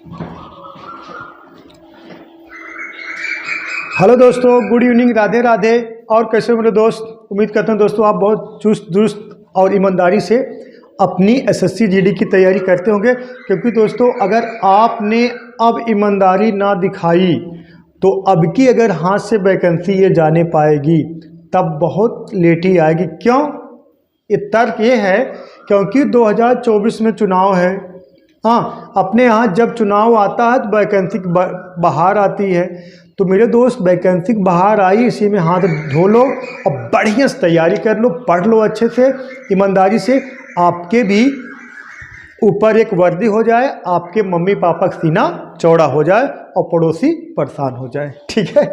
Hello दोस्तों, good evening, Radhe Radhe. और कैसे हो मेरे दोस्त? उम्मीद करता हूँ दोस्तों आप बहुत चुस्त दुरुस्त और ईमानदारी से अपनी एसएससी जीडी की तैयारी करते होंगे। क्योंकि दोस्तों अगर आपने अब ईमानदारी ना दिखाई तो अब की अगर हाथ से वैकेंसी ये जाने पाएगी तब बहुत लेट ही आएगी। क्यों? ये तर्क ये है क्योंकि 2024 में चुनाव है। हाँ, अपने यहाँ जब चुनाव आता है तो वैकेंसी बाहर आती है। तो मेरे दोस्त वैकेंसी बाहर आई, इसी में हाथ धो लो और बढ़िया से तैयारी कर लो, पढ़ लो अच्छे से ईमानदारी से। आपके भी ऊपर एक वर्दी हो जाए, आपके मम्मी पापा का सीना चौड़ा हो जाए और पड़ोसी परेशान हो जाए। ठीक है।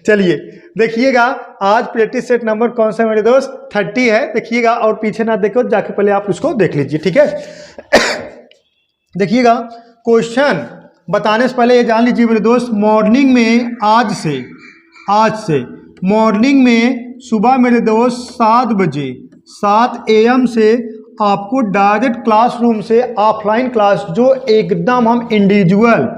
चलिए देखिएगा, आज प्रैक्टिस सेट नंबर कौन सा है मेरे दोस्त? 30 है। देखिएगा और पीछे ना देखो, जाके पहले आप उसको देख लीजिए। ठीक है। देखिएगा, क्वेश्चन बताने से पहले ये जान लीजिए मेरे दोस्त, मॉर्निंग में आज से मॉर्निंग में सुबह मेरे दोस्त 7 बजे 7 AM से आपको डायरेक्ट क्लासरूम से ऑफलाइन क्लास, जो एकदम हम इंडिविजुअल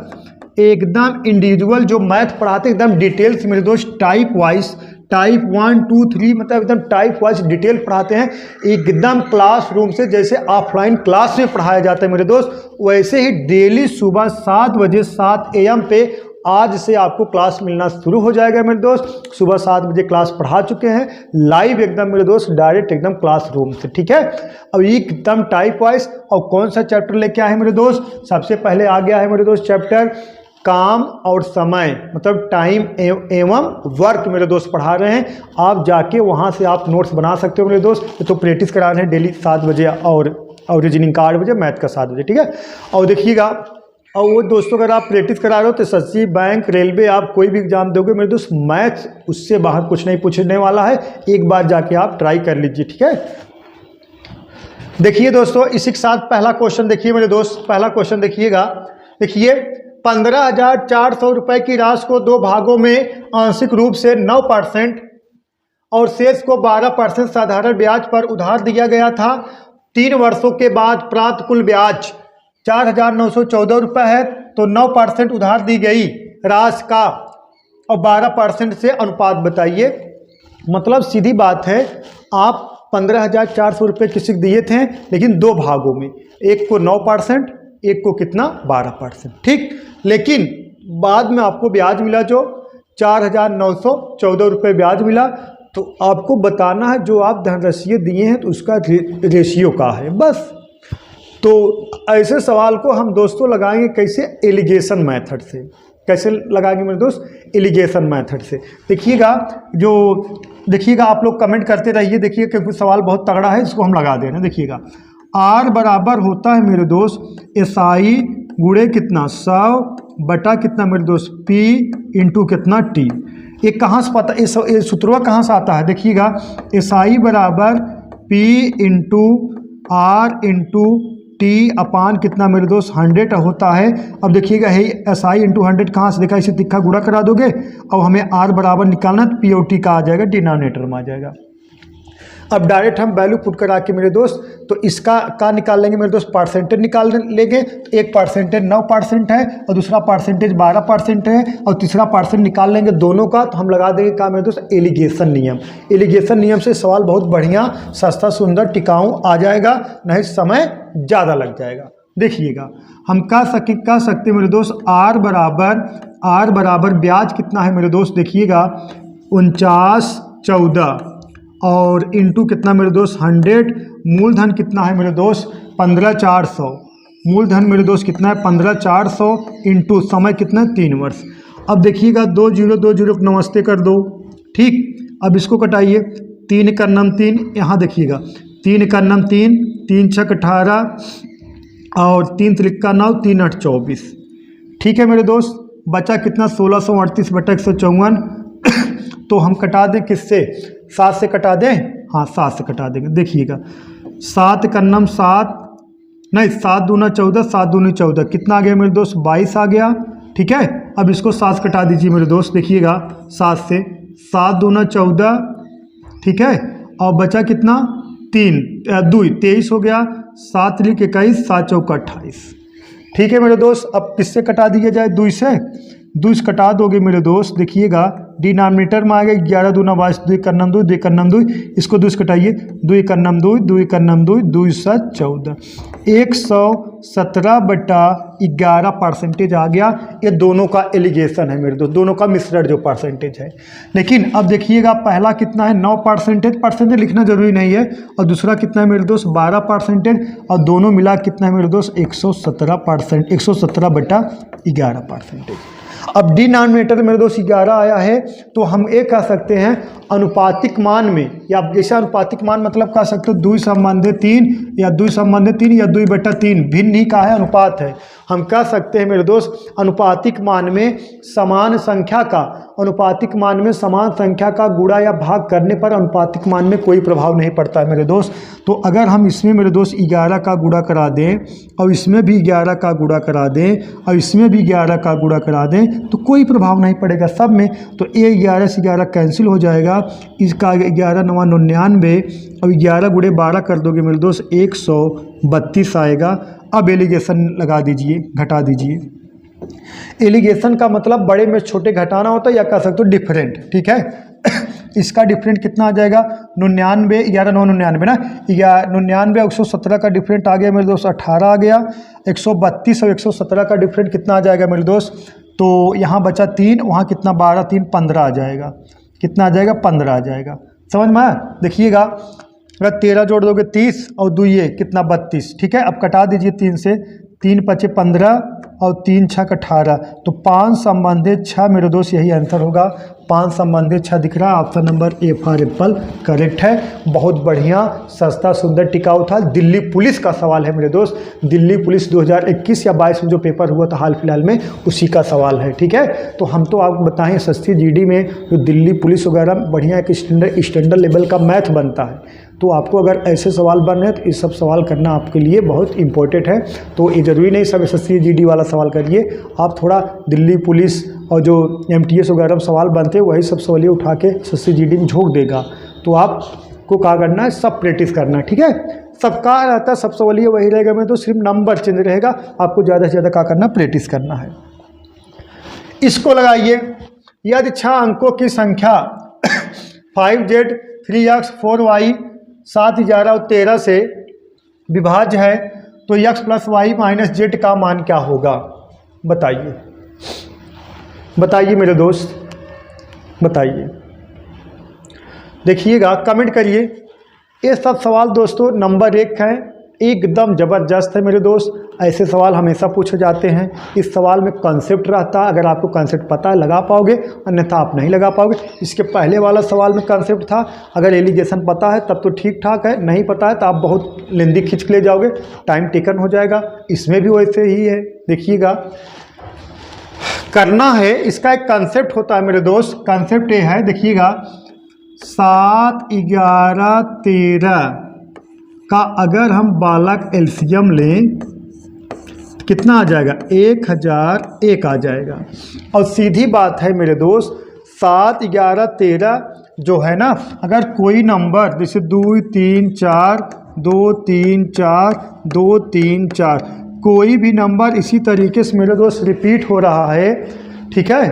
जो मैथ पढ़ाते एकदम डिटेल्स मेरे दोस्त, टाइप वाइज, टाइप 1 2 3 मतलब एकदम टाइप वाइज डिटेल पढ़ाते हैं एकदम क्लासरूम से। जैसे ऑफलाइन क्लास में पढ़ाया जाता है मेरे दोस्त, वैसे ही डेली सुबह 7 बजे 7 AM पे आज से आपको क्लास मिलना शुरू हो जाएगा मेरे दोस्त। सुबह 7 बजे क्लास पढ़ा चुके हैं लाइव एकदम मेरे दोस्त, डायरेक्ट एकदम क्लासरूम से। ठीक है। अब एकदम टाइप वाइज। और कौन सा चैप्टर लेके आए हैं मेरे दोस्त? सबसे पहले आ गया है मेरे दोस्त चैप्टर काम और समय, मतलब टाइम एवं वर्क मेरे दोस्त पढ़ा रहे हैं। आप जाके वहाँ से आप नोट्स बना सकते हो मेरे दोस्त। तो प्रैक्टिस करा रहे हैं डेली 7 बजे और रीजनिंग का 8 बजे, मैथ का 7 बजे। ठीक है। और देखिएगा, और वो दोस्तों अगर आप प्रैक्टिस करा रहे हो तो एसएससी, बैंक, रेलवे, आप कोई भी एग्जाम दोगे मेरे दोस्त, मैथ उससे बाहर कुछ नहीं पूछने वाला है। एक बार जाके आप ट्राई कर लीजिए। ठीक है। देखिए दोस्तों, इसी के साथ पहला क्वेश्चन देखिए मेरे दोस्त। पहला क्वेश्चन देखिएगा। देखिए, 15,400 रुपये की राशि को 2 भागों में आंशिक रूप से 9% और शेष को 12% साधारण ब्याज पर उधार दिया गया था। 3 वर्षों के बाद प्राप्त कुल ब्याज 4,914 रुपये है। तो 9% उधार दी गई राशि का और 12% से अनुपात बताइए। मतलब सीधी बात है, आप 15,400 रुपये किसी को दिए थे, लेकिन 2 भागों में, एक को 9%, एक को कितना? 12%। ठीक। लेकिन बाद में आपको ब्याज मिला जो 4,914 रुपये ब्याज मिला। तो आपको बताना है जो आप धनराशि दिए हैं तो उसका रेशियो का है, बस। तो ऐसे सवाल को हम दोस्तों लगाएंगे कैसे? एलिगेशन मेथड से। कैसे लगाएंगे मेरे दोस्त? एलिगेशन मेथड से। देखिएगा, देखिएगा आप लोग कमेंट करते रहिए। देखिए क्योंकि सवाल बहुत तगड़ा है, इसको हम लगा दे रहे हैं। देखिएगा, R बराबर होता है मेरे दोस्त SI गुणे कितना 100 बटा कितना मेरे दोस्त P इंटू कितना T। ये कहाँ से पता, ये सूत्रवा कहाँ से आता है? देखिएगा, SI बराबर P into R into T अपान कितना मेरे दोस्त 100 होता है। अब देखिएगा, है SI इंटू 100 कहाँ से देखा? इसे तिक्का गुणा करा दोगे और हमें R बराबर निकालना है, तो P और T का आ जाएगा, डिनोमिनेटर में आ जाएगा। अब डायरेक्ट हम वैल्यू पुट करा के मेरे दोस्त, तो इसका का निकाल लेंगे मेरे दोस्त, परसेंटेज निकाल लेंगे। तो एक परसेंटेज 9% है और दूसरा परसेंटेज 12% है और तीसरा परसेंट निकाल लेंगे दोनों का। तो हम लगा देंगे का मेरे दोस्त? एलिगेशन नियम। एलिगेशन नियम से सवाल बहुत बढ़िया, सस्ता, सुंदर, टिकाऊ आ जाएगा, नहीं समय ज़्यादा लग जाएगा। देखिएगा, हम कह सकते मेरे दोस्त, R बराबर ब्याज कितना है मेरे दोस्त? देखिएगा 4914 और इंटू कितना मेरे दोस्त 100। मूलधन कितना है मेरे दोस्त? 15,400। मूलधन मेरे दोस्त कितना है? 15,400 इंटू समय कितना है? 3 वर्ष। अब देखिएगा 2 0 2 0 नमस्ते कर दो। ठीक। अब इसको कटाइए, 3 का नम 3, यहाँ देखिएगा 3 का नम 3, 3 6 18 और 3 3 9, 3 8 24। ठीक है मेरे दोस्त, बचा कितना? 1638 बटा 154। तो हम कटा दें किससे? 7 से कटा दें। हाँ, 7 से कटा देंगे। देखिएगा, 7 का नम 7, नहीं 7 दूना 14, 7 दूनी 14, कितना आ गया मेरे दोस्त? 22 आ गया। ठीक है। अब इसको 7 से कटा दीजिए मेरे दोस्त। देखिएगा 7 से 7 दूना 14, ठीक है, और बचा कितना? 3 2 23 हो गया। 7 3 21, 7 चौका 28। ठीक है मेरे दोस्त। अब किससे कटा दिया जाए, 2 से 2 से कटा दोगे मेरे दोस्त। देखिएगा डिनोमिनेटर में आ गया 11 दूना 22, 2 कन्नम 2, 2 कन्नम 2, इसको 2 से कटाइए, 2 कन्नम 2, 2 कन्नम 2, 2 7 14, 117/11% आ गया। ये दोनों का एलिगेशन है मेरे दोस्त, दोनों का मिश्रण जो परसेंटेज है। लेकिन अब देखिएगा पहला कितना है 9%, परसेंटेज लिखना जरूरी नहीं है, और दूसरा कितना है मेरे दोस्त 12%, और दोनों मिला कितना है मेरे दोस्त 117%, 117/11%। अब डिनोमिनेटर मेरे दोस्त 11 आया है, तो हम ये कह सकते हैं अनुपातिक मान में, या जैसे अनुपातिक मान मतलब कह सकते हो 2 संबंधित 3 या 2 संबंधित 3 या 2/3 भिन्न ही का है, अनुपात है। हम कह सकते हैं मेरे दोस्त अनुपातिक मान में समान संख्या का, अनुपातिक मान में समान संख्या का गुणा या भाग करने पर अनुपातिक मान में कोई प्रभाव नहीं पड़ता है मेरे दोस्त। तो अगर हम इसमें मेरे दोस्त 11 का गुणा करा दें, और इसमें भी 11 का गुणा करा दें, और इसमें भी 11 का गुणा करा दें, तो कोई प्रभाव नहीं पड़ेगा सब में। तो ये 11 से 11 कैंसिल हो जाएगा, इसका 11 9 99, और 11 गुणे 12 कर दोगे मेरे दोस्त 132 आएगा। अब एलिगेशन लगा दीजिए, घटा दीजिए। एलिगेशन का मतलब बड़े में छोटे घटाना होता है, या कह सकते हो डिफरेंट, ठीक है। इसका डिफरेंट कितना आ जाएगा 99, 11 9 99 ना, 99 और 117 का डिफरेंट आ गया मेरे दोस्त 18 आ गया। 132 और 117 का डिफरेंट कितना आ जाएगा मेरे दोस्त, तो यहाँ बचा 3, वहाँ कितना 12 3 15 आ जाएगा, कितना आ जाएगा 15 आ जाएगा। समझ में आया? देखिएगा अगर 13 जोड़ दोगे 30 और 2 ये कितना 32, ठीक है। अब कटा दीजिए 3 से, 3 5 15 और 3 6 18, तो 5 संबंधित 6 मेरे दोस्त यही आंसर होगा। 5 संबंधित 6 दिख रहा है, option number A for Apple correct है। बहुत बढ़िया, सस्ता, सुंदर, टिकाऊ था। दिल्ली पुलिस का सवाल है मेरे दोस्त, दिल्ली पुलिस 2021 या 22 में जो पेपर हुआ था हाल फिलहाल में, उसी का सवाल है, ठीक है। तो हम तो आपको बताएं सस्ती जीडी में जो दिल्ली पुलिस वगैरह बढ़िया एक स्टैंडर्ड लेवल का मैथ बनता है। तो आपको अगर ऐसे सवाल बन रहे हैं तो ये सब सवाल करना आपके लिए बहुत इंपॉर्टेंट है। तो ये ज़रूरी नहीं सब एसएससी जीडी वाला सवाल करिए, आप थोड़ा दिल्ली पुलिस और जो एमटीएस वगैरह में सवाल बनते हैं वही सब सवालियाँ उठा के एसएससी जीडी में झोंक देगा। तो आपको क्या करना है, सब प्रैक्टिस करना है, ठीक है। सबका रहता है, सब सवालिया वही रहेगा, मैं तो सिर्फ नंबर चेंज रहेगा। आपको ज़्यादा से ज़्यादा क्या करना, प्रैक्टिस करना है। इसको लगाइए, यदि 6 अंकों की संख्या 5z 3x 4y 7 11 और 13 से विभाज्य है तो x + y - z का मान क्या होगा, बताइए। बताइए मेरे दोस्त, बताइए, देखिएगा कमेंट करिए। ये सब सवाल दोस्तों नंबर 1 है, एकदम ज़बरदस्त है मेरे दोस्त। ऐसे सवाल हमेशा पूछे जाते हैं। इस सवाल में कॉन्सेप्ट रहता है, अगर आपको कॉन्सेप्ट पता है लगा पाओगे, अन्यथा आप नहीं लगा पाओगे। इसके पहले वाला सवाल में कॉन्सेप्ट था, अगर एलिगेशन पता है तब तो ठीक ठाक है, नहीं पता है तो आप बहुत लेंदी खींच के ले जाओगे, टाइम टेकन हो जाएगा। इसमें भी वैसे ही है, देखिएगा करना है। इसका एक कॉन्सेप्ट होता है मेरे दोस्त, कॉन्सेप्ट ये है, देखिएगा 7 11 13 का अगर हम बालक एलसीएम लें तो कितना आ जाएगा, 1001 आ जाएगा। और सीधी बात है मेरे दोस्त, 7 11 13 जो है ना, अगर कोई नंबर जैसे 2 3 4 2 3 4 2 3 4 कोई भी नंबर इसी तरीके से मेरे दोस्त रिपीट हो रहा है, ठीक है।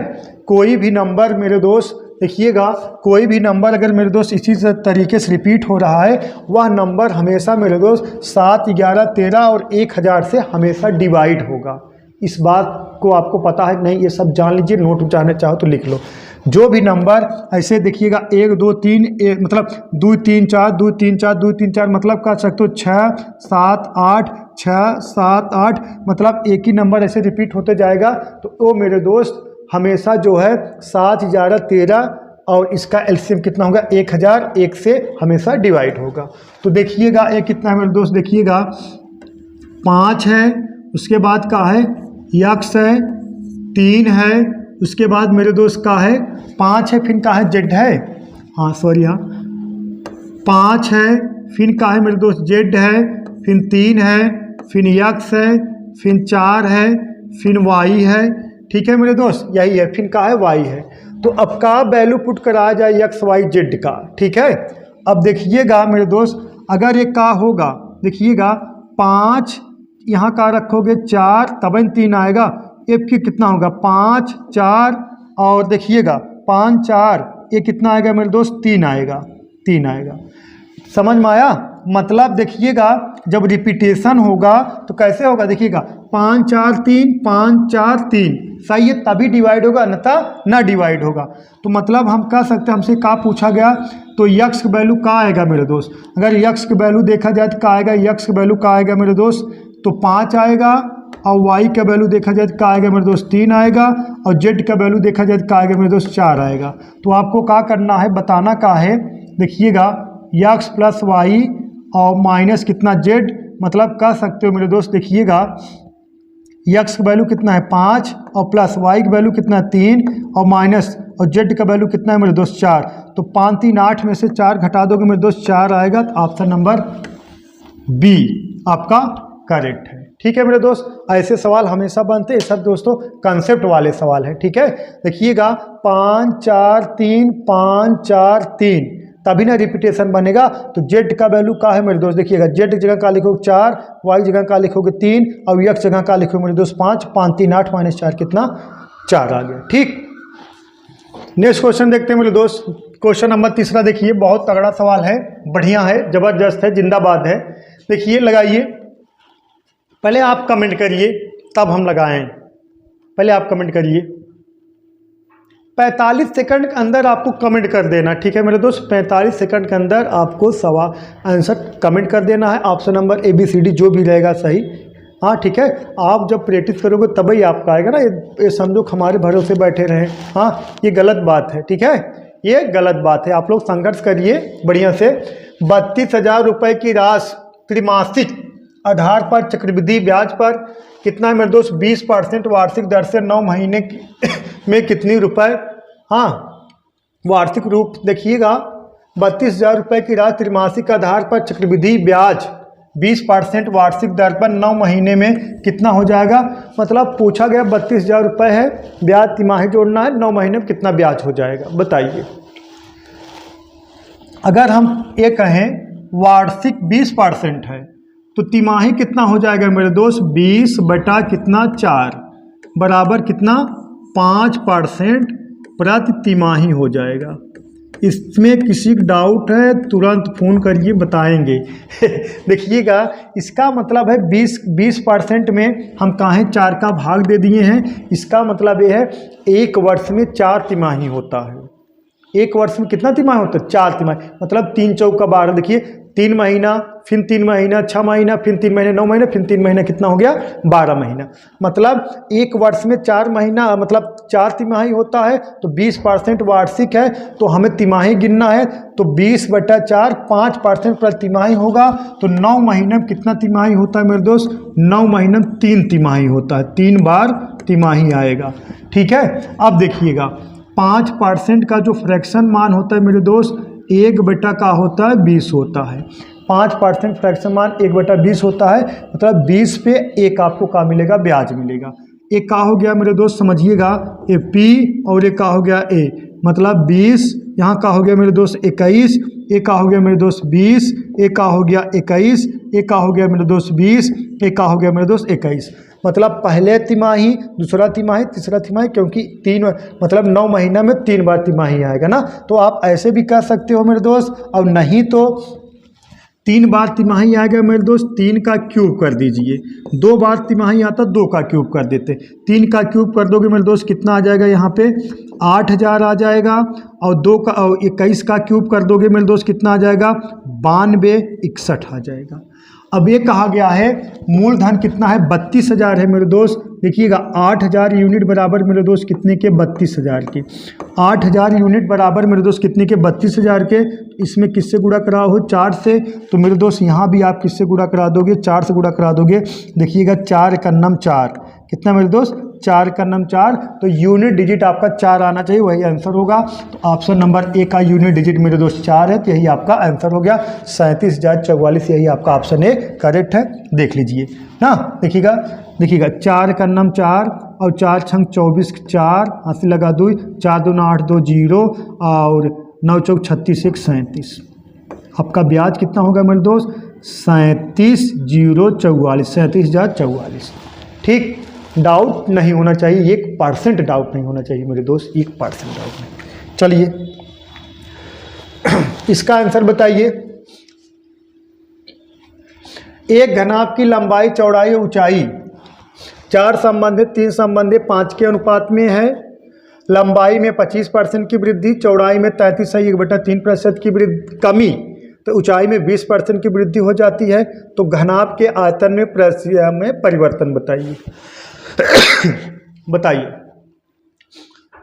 कोई भी नंबर मेरे दोस्त देखिएगा, कोई भी नंबर अगर मेरे दोस्त इसी तरीके से रिपीट हो रहा है, वह नंबर हमेशा मेरे दोस्त 7 11 13 और 1000 से हमेशा डिवाइड होगा। इस बात को आपको पता है नहीं, ये सब जान लीजिए, नोट जानना चाहो तो लिख लो। जो भी नंबर ऐसे देखिएगा 1 2 3 मतलब 2 3 4 2 3 4 2 3 4 मतलब कह सकते हो 6 7 8 6 7 8 मतलब एक ही नंबर ऐसे रिपीट होते जाएगा। तो वो मेरे दोस्त हमेशा जो है 7 11 13 और इसका एलसीएम कितना होगा 1001 से हमेशा डिवाइड होगा। तो देखिएगा ये कितना है मेरे दोस्त, देखिएगा 5 है, उसके बाद का है यक्स है, 3 है, उसके बाद मेरे दोस्त का है 5 है, फिर का है जेड है, हाँ सॉरी हाँ 5 है, फिर का है मेरे दोस्त जेड है, फिर 3 है, फिर यक्स है, फिर 4 है, फिर वाई है, ठीक है मेरे दोस्त यही है, फिर का है वाई है। तो अब का वैल्यू पुट कराया जाए एक्स वाई जेड का, ठीक है। अब देखिएगा मेरे दोस्त, अगर ये का होगा, देखिएगा 5 यहाँ का रखोगे 4 तब 3 आएगा। एफ की कितना होगा 5 4 और देखिएगा 5 4 ये कितना आएगा मेरे दोस्त 3 आएगा, 3 आएगा। समझ में आया? मतलब देखिएगा जब रिपीटेशन होगा तो कैसे होगा, देखिएगा 5 4 3 5 4 3 सही है, तभी डिवाइड होगा, अन्यथा ना डिवाइड होगा। तो मतलब हम कह सकते हैं, हमसे क्या पूछा गया तो यक्स का वैल्यू क्या आएगा मेरे दोस्त। अगर यक्स का वैल्यू देखा जाए तो क्या आएगा, यक्स का वैल्यू क्या आएगा मेरे दोस्त तो 5 आएगा, और वाई का वैल्यू देखा जाए तो क्या आएगा मेरे दोस्त 3 आएगा, और जेड का वैल्यू देखा जाए तो क्या आएगा मेरे दोस्त 4 आएगा। तो आपको क्या करना है, बताना क्या है, देखिएगा यक्स प्लस वाई और माइनस कितना जेड, मतलब कह सकते हो मेरे दोस्त देखिएगा यक्स का वैल्यू कितना है 5 और प्लस वाई का वैल्यू कितना है 3 और माइनस और जेड का वैल्यू कितना है मेरे दोस्त 4। तो 5 3 8 में से 4 घटा दोगे मेरे दोस्त 4 आएगा। तो ऑप्शन नंबर बी आपका करेक्ट है। ठीक है मेरे दोस्त, ऐसे सवाल हमेशा बनते हैं, सब दोस्तों कंसेप्ट वाले सवाल है। ठीक है, देखिएगा 5 4 3 5 4 3 तभी ना रिपीटेशन बनेगा। तो जेड का वैल्यू क्या है मेरे दोस्त, देखिएगा जेड जगह का लिखोगे 4, वाई जगह का लिखोगे 3 और यक्स जगह का लिखोगे मेरे दोस्त 5 5 3 8 माइनस 4 कितना 4 आ गया। ठीक, नेक्स्ट क्वेश्चन देखते हैं मेरे दोस्त। क्वेश्चन नंबर 3 देखिए, बहुत तगड़ा सवाल है, बढ़िया है, जबरदस्त है, जिंदाबाद है। देखिए लगाइए, पहले आप कमेंट करिए तब हम लगाएं। पहले आप कमेंट करिए, 45 सेकंड के अंदर आपको कमेंट कर देना। ठीक है मेरे दोस्त, 45 सेकंड के अंदर आपको सवाल आंसर कमेंट कर देना है। ऑप्शन नंबर ABCD जो भी रहेगा सही। हाँ ठीक है, आप जब प्रैक्टिस करोगे तभी आपका आएगा ना। ये समझो हमारे भरोसे बैठे रहें, हाँ ये गलत बात है। ठीक है, ये गलत बात है। आप लोग संघर्ष करिए बढ़िया से। 32,000 रुपये की राशि त्रिमासिक आधार पर चक्रवृद्धि ब्याज पर कितना है मेरे दोस्त 20% वार्षिक दर से 9 महीने में कितनी रुपए, हाँ वार्षिक रूप देखिएगा 32,000 रुपये की राशि त्रिमासिक आधार पर चक्रवृद्धि ब्याज 20% वार्षिक दर पर 9 महीने में कितना हो जाएगा। मतलब पूछा गया 32,000 रुपये है, ब्याज तिमाही जोड़ना है, 9 महीने में कितना ब्याज हो जाएगा बताइए। अगर हम ये कहें वार्षिक 20% है तो तिमाही कितना हो जाएगा मेरे दोस्त 20 बटा कितना 4 बराबर कितना 5% प्रति तिमाही हो जाएगा। इसमें किसी का डाउट है तुरंत फ़ोन करिए बताएंगे। देखिएगा इसका मतलब है 20% में हम काहे 4 का भाग दे दिए हैं। इसका मतलब ये है 1 वर्ष में 4 तिमाही होता है। 1 वर्ष में कितना तिमाही होता है 4 तिमाही, मतलब 3 चौका 12। देखिए 3 महीना फिर 3 महीना 6 महीना फिर 3 महीने 9 महीना फिर 3 महीना कितना हो गया 12 महीना। मतलब 1 वर्ष में 4 महीना मतलब 4 तिमाही होता है। तो 20% वार्षिक है तो हमें तिमाही गिनना है। तो 20 बटा 4 5% प्रति तिमाही होगा। तो 9 महीने में कितना तिमाही होता है मेरे दोस्त 9 महीने में 3 तिमाही होता है, 3 बार तिमाही आएगा। ठीक है, अब देखिएगा 5% का जो फ्रैक्शन मान होता है मेरे दोस्त 1 बटा का होता है 20 होता है। 5% फ्रैक्शन मान 1 बटा 20 होता है। मतलब 20 पे 1 आपको क्या मिलेगा ब्याज मिलेगा। एक का हो गया मेरे दोस्त समझिएगा ए पी और एक का हो गया ए, मतलब 20 यहाँ का हो गया मेरे दोस्त 21, एक का हो गया मेरे दोस्त 20, एक का हो गया 21, एक का हो गया मेरे दोस्त 20, एक का हो गया मेरे दोस्त 21। मतलब पहले तिमाही दूसरा तिमाही तीसरा तिमाही, क्योंकि 3 मतलब 9 महीना में 3 बार तिमाही आएगा ना। तो आप ऐसे भी कर सकते हो मेरे दोस्त, और नहीं तो 3 बार तिमाही आएगा मेरे दोस्त 3 का क्यूब कर दीजिए। 2 बार तिमाही आता 2 का क्यूब कर देते। 3 का क्यूब कर दोगे मेरे दोस्त कितना आ जाएगा यहाँ पे 8,000 आ जाएगा। और 2 का 21 का क्यूब कर दोगे मेरे दोस्त कितना आ जाएगा 9261 आ जाएगा। अब ये कहा गया है मूलधन कितना है 32,000 है मेरे दोस्त। देखिएगा 8,000 यूनिट बराबर मेरे दोस्त कितने के 32,000 के। 8,000 यूनिट बराबर मेरे दोस्त कितने के 32,000 के। इसमें किससे गुणा करा हो 4 से। तो मेरे दोस्त यहाँ भी आप किससे गुणा करा दोगे 4 से गुणा करा दोगे। देखिएगा 4 का नम 4 कितना मेरे दोस्त 4 का नम 4। तो यूनिट डिजिट आपका 4 आना चाहिए, वही आंसर होगा। तो ऑप्शन नंबर ए का यूनिट डिजिट मेरे दोस्त 4 है, तो यही आपका आंसर हो गया 37,044। यही आपका ऑप्शन ए करेक्ट है, देख लीजिए ना। देखिएगा 4 का नम 4 और 4 छंग 24 4 80 लगा 2 4 2 8 2 0 और 9 चौक 36 1 37। आपका ब्याज कितना होगा मेरे दोस्त 37,044, 37,044। ठीक, डाउट नहीं होना चाहिए, 1% डाउट नहीं होना चाहिए मेरे दोस्त, 1% डाउट नहीं। चलिए इसका आंसर बताइए। एक घनाभ की लंबाई, चौड़ाई, ऊंचाई 4 संबंधित 3 संबंधित 5 के अनुपात में है। लंबाई में 25% की वृद्धि, चौड़ाई में 33.1/3% की वृद्धि कमी, तो ऊंचाई में 20% की वृद्धि हो जाती है। तो घनाभ के आयतन में परिवर्तन बताइए। बताइए,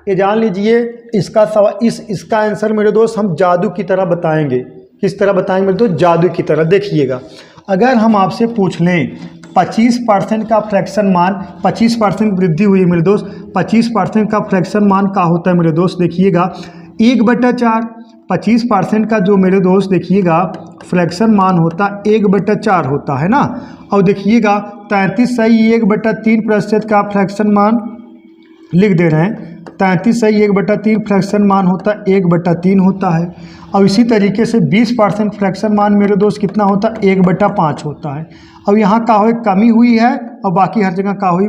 ये जान लीजिए इसका सवाल, इसका आंसर मेरे दोस्त हम जादू की तरह बताएंगे। किस तरह बताएंगे मेरे दोस्त? जादू की तरह। देखिएगा, अगर हम आपसे पूछ लें 25% का फ्रैक्शन मान, 25% वृद्धि हुई मेरे दोस्त, 25% का फ्रैक्शन मान क्या होता है मेरे दोस्त? देखिएगा 1/4, 25% का जो मेरे दोस्त देखिएगा फ्रैक्शन मान होता 1/4 होता है ना। और देखिएगा 33.1/3% का फ्रैक्शन मान लिख दे रहे हैं, 33.1/3 फ्रैक्शन मान होता 1/3 होता है। और इसी तरीके से 20% फ्रैक्शन मान मेरे दोस्त कितना होता? 1/5 होता है। अब यहाँ का हुई कमी हुई है और बाकी हर जगह का हुई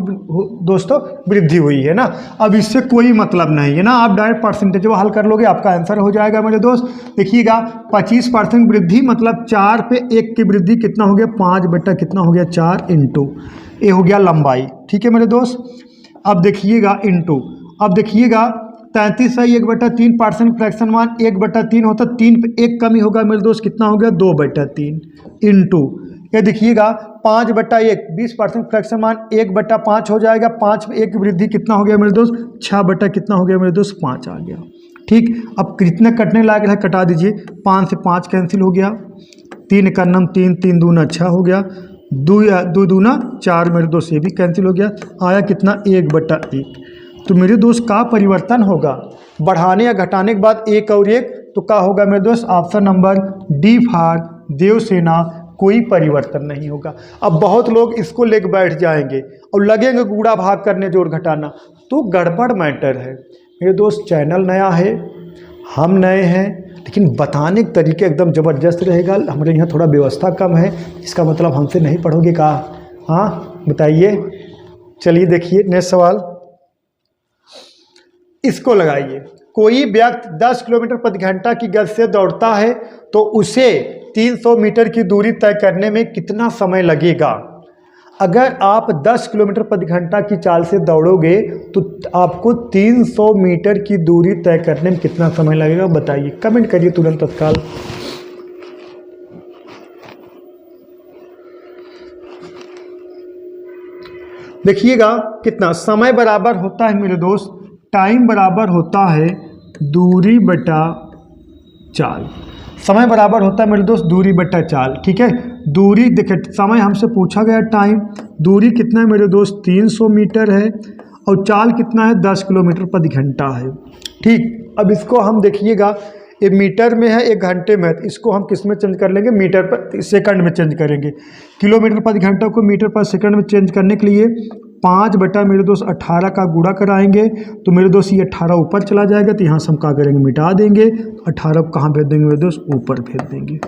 दोस्तों वृद्धि हुई है ना। अब इससे कोई मतलब नहीं है ना, आप डायरेक्ट परसेंटेज हल कर लोगे, आपका आंसर हो जाएगा मेरे दोस्त। देखिएगा 25% वृद्धि मतलब 4 पे 1 की वृद्धि कितना हो गया? 5 कितना हो गया? 4 इंटू ये हो गया लंबाई। ठीक है मेरे दोस्त। अब देखिएगा इंटू, अब देखिएगा 33.1/3% फ्रैक्शन मान 1/3 होता, 3 पे 1 कमी होगा मेरे दोस्त, कितना हो गया? 2/3 इंटू ये देखिएगा 5/1, 20% फ्रैक्शन मान 1/5 हो जाएगा, 5 पे 1 की वृद्धि कितना हो गया मेरे दोस्त? 6 कितना हो गया मेरे दोस्त? 5 आ गया। ठीक, अब कितने कटने लायक है कटा दीजिए। 5 से 5 कैंसिल हो गया, 3 का नम 3, 3 दूना 6 हो गया, 2 दूना 4 मेरे दोस्त, ये भी कैंसिल हो गया। आया कितना? 1/1। तो मेरे दोस्त का परिवर्तन होगा बढ़ाने या घटाने के बाद 1 और 1, तो क्या होगा मेरे दोस्त? Option number D for Devasena, कोई परिवर्तन नहीं होगा। अब बहुत लोग इसको लेकर बैठ जाएंगे और लगेंगे गुड़ा भाग करने जोड़ घटाना, तो गड़बड़ मैटर है मेरे दोस्त। चैनल नया है, हम नए हैं, लेकिन बताने के तरीके एकदम ज़बरदस्त रहेगा। हमारे यहाँ थोड़ा व्यवस्था कम है, इसका मतलब हमसे नहीं पढ़ोगे का? हाँ बताइए। चलिए देखिए नेक्स्ट सवाल, इसको लगाइए। कोई व्यक्ति 10 किलोमीटर प्रति घंटा की गति से दौड़ता है तो उसे 300 मीटर की दूरी तय करने में कितना समय लगेगा? अगर आप 10 किलोमीटर प्रति घंटा की चाल से दौड़ोगे तो आपको 300 मीटर की दूरी तय करने में कितना समय लगेगा? बताइए, कमेंट करिए तुरंत तत्काल। देखिएगा कितना समय बराबर होता है मेरे दोस्त, टाइम बराबर होता है दूरी बटा चाल। समय बराबर होता है मेरे दोस्त दूरी बटा चाल। ठीक है, दूरी देखिए, समय हमसे पूछा गया टाइम, दूरी कितना है मेरे दोस्त? 300 मीटर है, और चाल कितना है? 10 किलोमीटर प्रति घंटा है। ठीक, अब इसको हम देखिएगा, ये मीटर में है, 1 घंटे में है, तो इसको हम किस में चेंज कर लेंगे? मीटर पर सेकंड में चेंज करेंगे। किलोमीटर प्रति घंटा को मीटर पर सेकंड में चेंज करने के लिए 5 बटा मेरे दोस्त 18 का गुणा कराएंगे, तो मेरे दोस्त ये 18 ऊपर चला जाएगा, तो यहाँ से हम क्या करेंगे? मिटा देंगे। 18 को कहाँ भेज देंगे मेरे दोस्त? ऊपर भेज देंगे।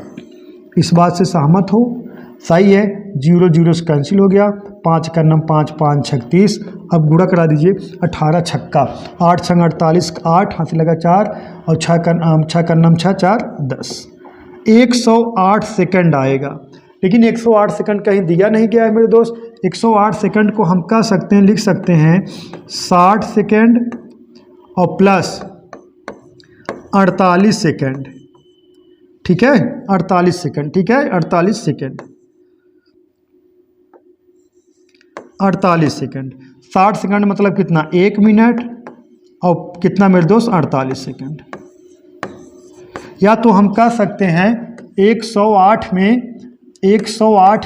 इस बात से सहमत हो? सही है, 0 0 से कैंसिल हो गया, 5 का नम 5, 5 6 30। अब गुणा करा दीजिए, 18 छक्का 8 छंग 48, 8 हाथ से लगा 4, और 6 का नम 6 4 10, 108 सेकंड आएगा। लेकिन 108 सेकंड कहीं दिया नहीं गया है मेरे दोस्त। 108 सेकंड को हम कह सकते हैं, लिख सकते हैं 60 सेकंड और प्लस 48 सेकंड। ठीक है, 48 सेकंड। ठीक है, 48 सेकंड, 48 सेकंड। 60 सेकंड मतलब कितना? 1 मिनट, और कितना मेरे दोस्त? 48 सेकंड। या तो हम कह सकते हैं 108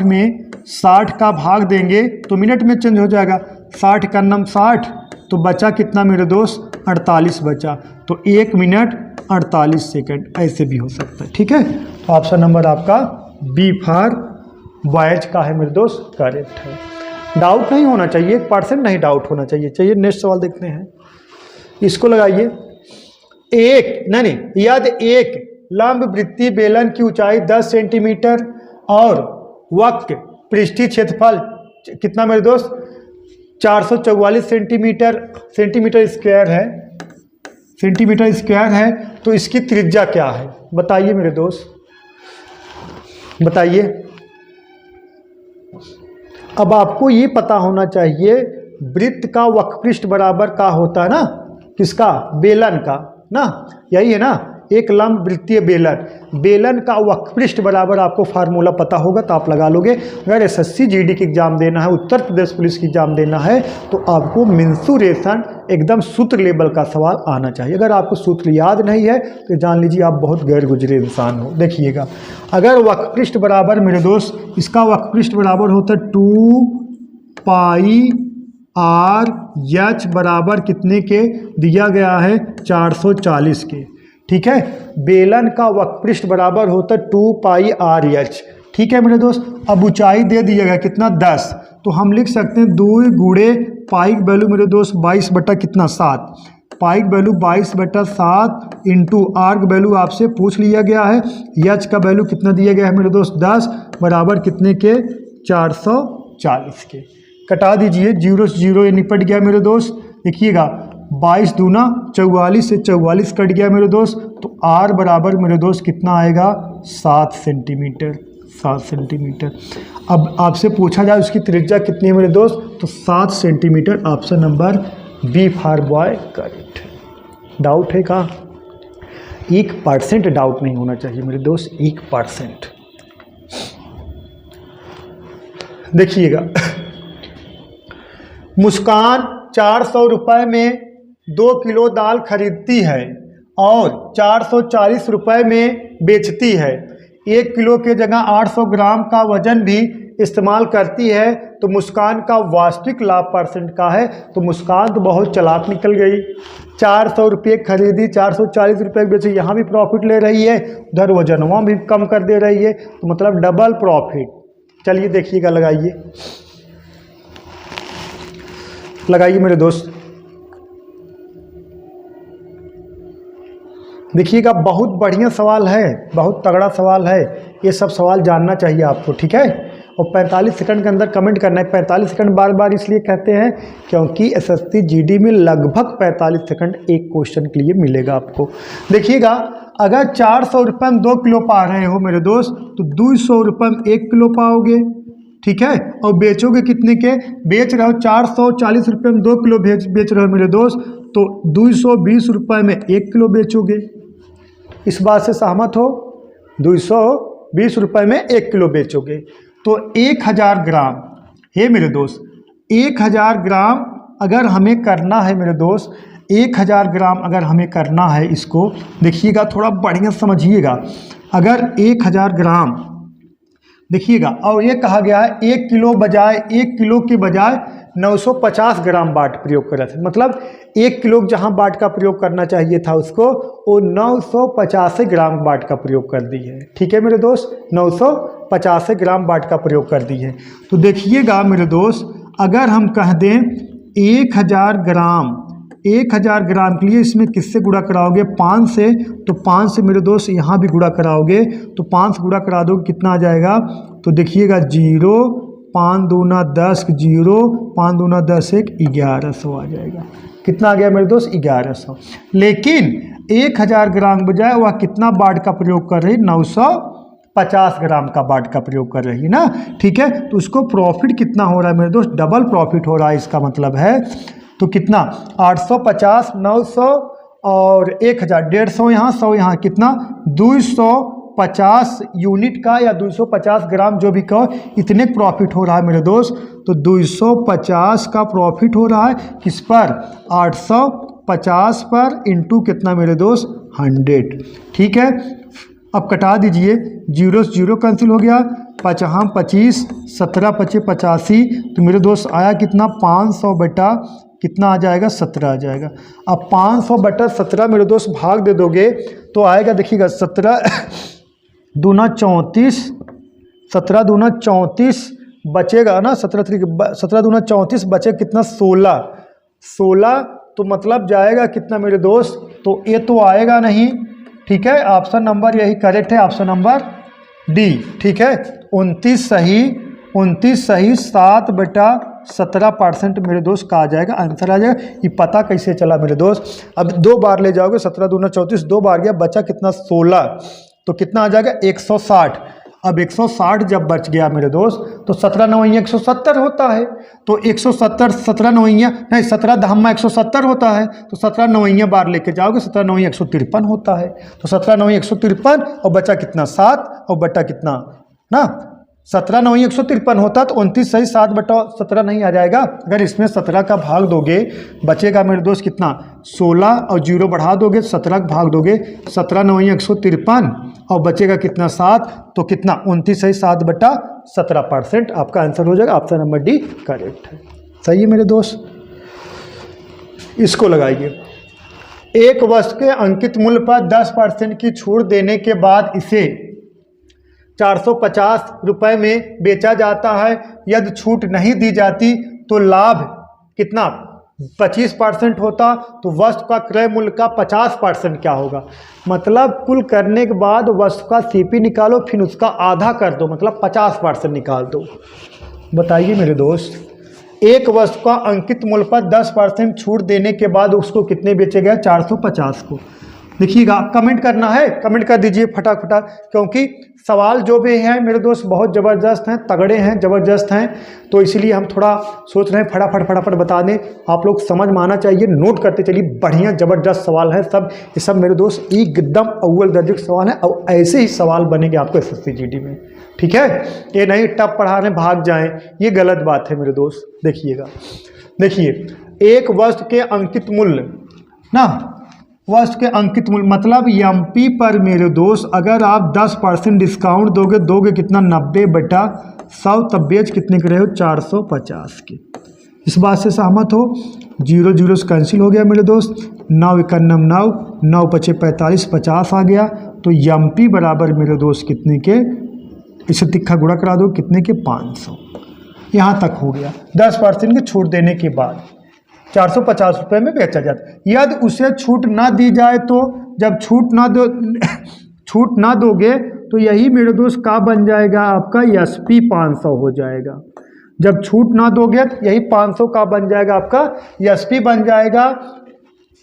में 60 का भाग देंगे तो मिनट में चेंज हो जाएगा। 60 का नम 60, तो बचा कितना मेरे दोस्त? 48 बचा, तो 1 मिनट 48 सेकंड, ऐसे भी हो सकता है। ठीक है, तो ऑप्शन नंबर आपका बी फॉर बॉयज का है मेरे दोस्त, करेक्ट है। डाउट नहीं होना चाहिए, 1% नहीं डाउट होना चाहिए। चलिए नेक्स्ट सवाल देखते हैं, इसको लगाइए। यदि एक लंब वृत्तीय बेलन की ऊंचाई 10 सेंटीमीटर और वक्र पृष्ठीय क्षेत्रफल कितना मेरे दोस्त 444 सेंटीमीटर स्क्वायर है। तो इसकी त्रिज्या क्या है बताइए मेरे दोस्त, बताइए। अब आपको ये पता होना चाहिए वृत्त का वक्रपृष्ठ बराबर का होता है ना, किसका, बेलन का ना, यही है ना, एक लंब वृत्तीय बेलन का वक्रपृष्ठ बराबर आपको फार्मूला पता होगा तो आप लगा लोगे। अगर एसएससी जीडी की एग्जाम देना है, उत्तर प्रदेश पुलिस की एग्जाम देना है तो आपको मेंसुरेशन एकदम सूत्र लेवल का सवाल आना चाहिए। अगर आपको सूत्र याद नहीं है तो जान लीजिए आप बहुत गैर गुजरे इंसान हो। देखिएगा, अगर वक्रपृष्ठ बराबर मेरे दोस्त, इसका वक्रपृष्ठ बराबर होता है 2 पाई आर एच बराबर कितने के दिया गया है 440 के, ठीक है। बेलन का वक्रपृष्ठ बराबर होता है 2 पाई आर एच, ठीक है मेरे दोस्त। अब ऊंचाई दे दिया गया कितना 10, तो हम लिख सकते हैं 2 गुणे पाई की वैल्यू मेरे दोस्त 22 बटा कितना 7, पाई की वैल्यू 22/7 इंटू आर की वैल्यू आपसे पूछ लिया गया है, एच का वैल्यू कितना दिया गया है मेरे दोस्त 10 बराबर कितने के 440 के। कटा दीजिए, 0 से 0 ये निपट गया मेरे दोस्त। देखिएगा 22 दूना 44 से 44 कट गया मेरे दोस्त, तो आर बराबर मेरे दोस्त कितना आएगा 7 सेंटीमीटर। अब आपसे पूछा जाए उसकी त्रिज्या कितनी है मेरे दोस्त, तो 7 centimetre. Option number B for boy correct. Doubt है कहाँ, 1% डाउट नहीं होना चाहिए मेरे दोस्त, 1%। देखिएगा, मुस्कान 400 रुपये में 2 किलो दाल खरीदती है और 440 रुपये में बेचती है। 1 किलो के जगह 800 ग्राम का वजन भी इस्तेमाल करती है, तो मुस्कान का वास्तविक लाभ परसेंट का है। तो मुस्कान तो बहुत चालाक निकल गई, 400 रुपये खरीदी 440 रुपये बेची, यहाँ भी प्रॉफिट ले रही है, उधर वजनवा भी कम कर दे रही है, तो मतलब डबल प्रॉफिट। चलिए देखिएगा, लगाइए मेरे दोस्त। देखिएगा, बहुत बढ़िया सवाल है, बहुत तगड़ा सवाल है, ये सब सवाल जानना चाहिए आपको, ठीक है। और 45 सेकंड के अंदर कमेंट करना है। 45 सेकंड बार बार इसलिए कहते हैं क्योंकि एसएससी जीडी में लगभग 45 सेकंड एक क्वेश्चन के लिए मिलेगा आपको। देखिएगा, अगर 400 रुपये में 2 किलो पा रहे हो मेरे दोस्त, तो 200 रुपये में 1 किलो पाओगे, ठीक है। और बेचोगे कितने के, बेच रहे हो 440 रुपये में 2 किलो बेच रहे हो मेरे दोस्त, तो 220 रुपये में 1 किलो बेचोगे। इस बात से सहमत हो, 220 रुपये में 1 किलो बेचोगे, तो 1000 ग्राम है मेरे दोस्त। 1000 ग्राम अगर हमें करना है मेरे दोस्त, 1000 ग्राम अगर हमें करना है इसको, देखिएगा थोड़ा बढ़िया समझिएगा। अगर 1000 ग्राम देखिएगा, और ये कहा गया है 1 किलो के बजाय 950 ग्राम बाट प्रयोग करा था, मतलब 1 किलो जहां बाट का प्रयोग करना चाहिए था उसको, वो 950 ग्राम बाट का प्रयोग कर दी है, ठीक है मेरे दोस्त, 950 ग्राम बाट का प्रयोग कर दी है। तो देखिएगा मेरे दोस्त, अगर हम कह दें 1000 ग्राम के लिए इसमें किससे गुणा कराओगे, 5 से, तो 5 से मेरे दोस्त यहाँ भी गुणा कराओगे, तो 5 से गुणा करा दोगे कितना आ जाएगा, तो देखिएगा 0, 5 दूना 10, 0, 5 दूना 10, 1, 1100 आ जाएगा। कितना आ गया मेरे दोस्त, 1100। लेकिन 1000 ग्राम बजाय वह कितना बाट का प्रयोग कर रही, 950 ग्राम का बाट का प्रयोग कर रही है ना, ठीक है। तो उसको प्रॉफिट कितना हो रहा है मेरे दोस्त, डबल प्रॉफिट हो रहा है। इसका मतलब है तो कितना 850, 900 और 1000, 150 यहाँ, 100 यहाँ, कितना 250 यूनिट का या 250 ग्राम जो भी कहो, इतने प्रॉफिट हो रहा है मेरे दोस्त। तो 250 का प्रॉफिट हो रहा है किस पर, 850 पर, इंटू कितना मेरे दोस्त 100, ठीक है। अब कटा दीजिए, 0 से 0 कैंसिल हो गया, 5 25, 17 25 85, तो मेरे दोस्त आया कितना 500 बटा कितना आ जाएगा, 17 आ जाएगा। अब 500 बटा 17 मेरे दोस्त भाग दे दोगे तो आएगा, देखिएगा 17 दूना 34, 17 दूना 34 बचेगा ना, 17 दूना 34 बचे कितना 16, तो मतलब जाएगा कितना मेरे दोस्त, तो ये तो आएगा नहीं, ठीक है। ऑप्शन नंबर यही करेक्ट है, ऑप्शन नंबर डी। ठीक है, 29 सही 7/17% मेरे दोस्त का आ जाएगा, आंसर आ जाएगा। ये पता कैसे चला मेरे दोस्त? अब 2 बार ले जाओगे, 17 दूना 34, 2 बार गया, बचा कितना 16, तो कितना आ जाएगा 160। अब 160 जब बच गया मेरे दोस्त, तो 17 9 170 होता है। तो 170 17 9 नहीं 17 10 170 होता है, तो 17 9 बार लेके जाओगे, 17 9 153 होता है। तो 17 9 153 और बचा कितना 7 और बटा कितना ना 17 9 153 होता, तो 29 सही 7/17 नहीं आ जाएगा। अगर इसमें 17 का भाग दोगे बचेगा मेरे दोस्त कितना 16 और 0 बढ़ा दोगे 17 का भाग दोगे 17 9 153 और बचेगा कितना 7, तो कितना 29 सही 7/17% आपका आंसर हो जाएगा। ऑप्शन नंबर डी करेक्ट है। सही है मेरे दोस्त, इसको लगाइए। एक वस्तु के अंकित मूल्य पर 10% की छूट देने के बाद इसे 450 रुपये में बेचा जाता है। यदि छूट नहीं दी जाती तो लाभ कितना 25% होता, तो वस्तु का क्रय मूल्य का 50% क्या होगा? मतलब कुल करने के बाद वस्तु का सीपी निकालो, फिर उसका आधा कर दो, मतलब 50% निकाल दो। बताइए मेरे दोस्त, एक वस्तु का अंकित मूल्य पर 10% छूट देने के बाद उसको कितने बेचे गए? 450 को। देखिएगा, कमेंट करना है, कमेंट कर दीजिए फटाफट, क्योंकि सवाल जो भी हैं मेरे दोस्त बहुत ज़बरदस्त हैं, तगड़े हैं, ज़बरदस्त हैं, तो इसलिए हम थोड़ा सोच रहे हैं फटाफट बता दें, आप लोग समझ में आना चाहिए, नोट करते चलिए। बढ़िया ज़बरदस्त सवाल है सब, ये सब मेरे दोस्त एकदम अव्वल दर्जे के सवाल हैं, और ऐसे ही सवाल बनेंगे आपको SSC GD में। ठीक है, ये नहीं टफ पढ़ाने भाग जाएं, ये गलत बात है मेरे दोस्त। देखिएगा, देखिए, एक वस्तु के अंकित मूल्य ना, वस्तु के अंकित मूल्य मतलब MP पर मेरे दोस्त अगर आप 10% डिस्काउंट दोगे कितना 90/100, तब बेच कितने के रहे हो 450 के। इस बात से सहमत हो? 0 0 से कैंसिल हो गया मेरे दोस्त, 9 91 9 9 5 45 50 आ गया, तो MP बराबर मेरे दोस्त कितने के, इसे तिक्का गुणा करा दो, कितने के 500। यहाँ तक हो गया 10% की छूट देने के बाद 450 रुपये में बेचा जाता है। यदि उसे छूट ना दी जाए तो, जब छूट ना दोगे तो यही मेरे दोस्त का बन जाएगा आपका SP 500 हो जाएगा। जब छूट ना दोगे तो यही 500 का बन जाएगा आपका SP बन जाएगा।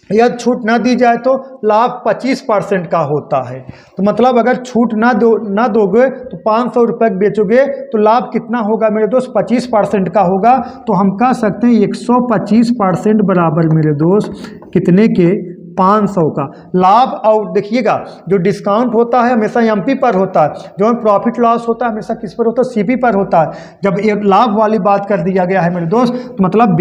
यदि छूट ना दी जाए तो लाभ 25% का होता है। तो मतलब अगर छूट ना दोगे तो 500 रुपये बेचोगे तो लाभ कितना होगा मेरे दोस्त 25% का होगा। तो हम कह सकते हैं 125% बराबर मेरे दोस्त कितने के 500 का लाभ। और देखिएगा, जो डिस्काउंट होता है हमेशा MP पर होता है, जो प्रॉफिट लॉस होता है हमेशा किस पर होता है? CP पर होता है। जब एक लाभ वाली बात कर दिया गया है मेरे दोस्त, तो मतलब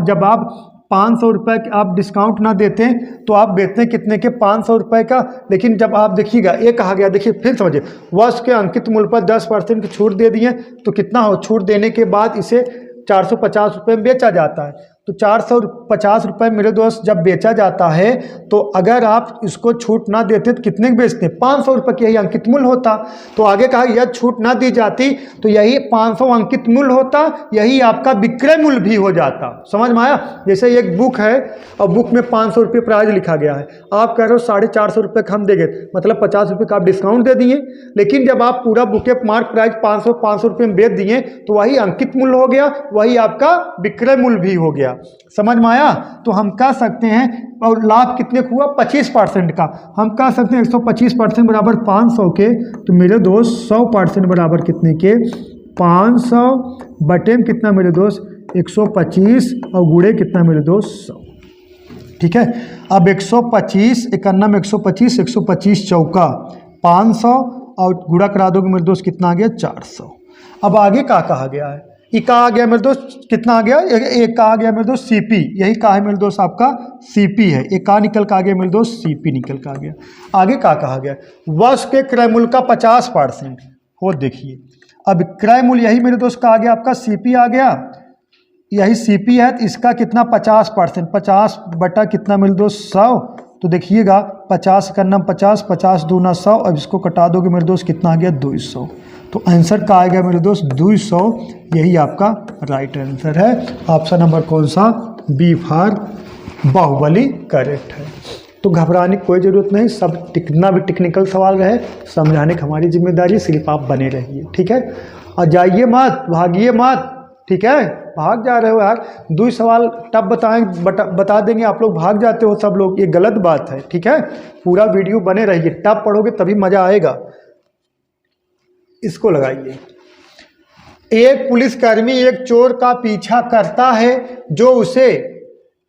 जब आप 500 रुपये आप डिस्काउंट ना देते तो आप बेचते हैं कितने के 500 रुपये का। लेकिन जब आप देखिएगा, ये कहा गया, देखिए फिर समझिए, वस्तु के अंकित मूल्य पर 10% की छूट दे दिए, तो कितना हो? छूट देने के बाद इसे 450 रुपये में बेचा जाता है। तो 450 रुपये मेरे दोस्त जब बेचा जाता है, तो अगर आप इसको छूट ना देते तो कितने के बेचते हैं? 500 रुपये की यही अंकित मूल्य होता। तो आगे कहा यदि छूट ना दी जाती तो यही 500 अंकित मूल्य होता, यही आपका विक्रय मूल्य भी हो जाता। समझ में आया? जैसे एक बुक है और बुक में 500 रुपये प्राइस लिखा गया है, आप कह रहे हो 450 रुपये का हम देंगे, मतलब 50 रुपये का आप डिस्काउंट दे दिए। लेकिन जब आप पूरा बुक के मार्क प्राइस 500 रुपये में बेच दिए तो वही अंकित मूल्य हो गया, वही आपका विक्रय मूल्य भी हो गया। समझ में आया? तो हम कह सकते हैं, और लाभ कितने का हुआ 25% का, हम कह सकते हैं 125% बराबर 500 के, तो मेरे दोस्त 100% बराबर कितने के 500 बटे में कितना मेरे दोस्त 125 और गुणे कितना मेरे दोस्त 100। ठीक है, अब 125 51 में 125 125 चौका 500 और गुणा करा दोगे मेरे दोस्त कितना आ गया 400। अब आगे क्या कहा गया है? ये कहा गया मेरे दोस्त कितना आ गया? एक कहा गया मेरे दोस्त CP, यही कहा है मेरे दोस्त आपका CP है। एक का निकल का आ गया मेरे दोस्त CP निकल का आ गया। आगे क्या कहा गया? वस्तु के क्रय मूल्य का 50% हो। देखिए, अब क्रय मूल्य यही मेरे दोस्त का आ गया आपका CP आ गया, यही CP है, तो इसका कितना 50%, 50 बटा कितना मेरे दोस्त 100। तो देखिएगा 50 करना 50 50 दूना 100, अब इसको कटा दोगे मेरे दोस्त कितना आ गया 200। तो आंसर का आएगा मेरे दोस्त 200, यही आपका राइट आंसर है। ऑप्शन नंबर कौन सा? B फॉर बाहुबली करेक्ट है। तो घबराने की कोई ज़रूरत नहीं, सब कितना भी टेक्निकल सवाल रहे समझाने की हमारी जिम्मेदारी, सिर्फ आप बने रहिए, ठीक है। और जाइए मत, भागिए मत, ठीक है। भाग जा रहे हो यार, 2 सवाल टब बता देंगे, आप लोग भाग जाते हो सब लोग, ये गलत बात है, ठीक है। पूरा वीडियो बने रहिए, टब पढ़ोगे तभी मज़ा आएगा। इसको लगाइए। एक पुलिसकर्मी एक चोर का पीछा करता है जो उसे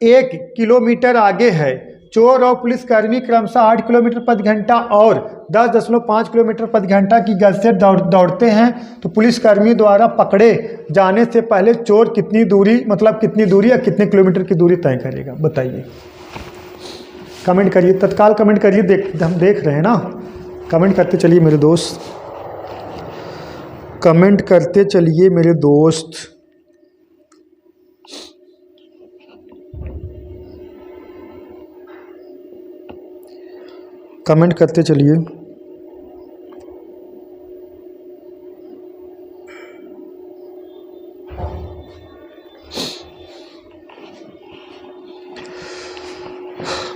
1 किलोमीटर आगे है। चोर और पुलिसकर्मी क्रमशः 8 किलोमीटर प्रति घंटा और 10.5 किलोमीटर प्रति घंटा की गति से दौड़ते हैं, तो पुलिसकर्मी द्वारा पकड़े जाने से पहले चोर कितनी दूरी या कितने किलोमीटर की दूरी तय करेगा, बताइए। कमेंट करिए, तत्काल कमेंट करिए, हम देख रहे हैं ना, कमेंट करते चलिए मेरे दोस्त, कमेंट करते चलिए मेरे दोस्त। कमेंट करते चलिए।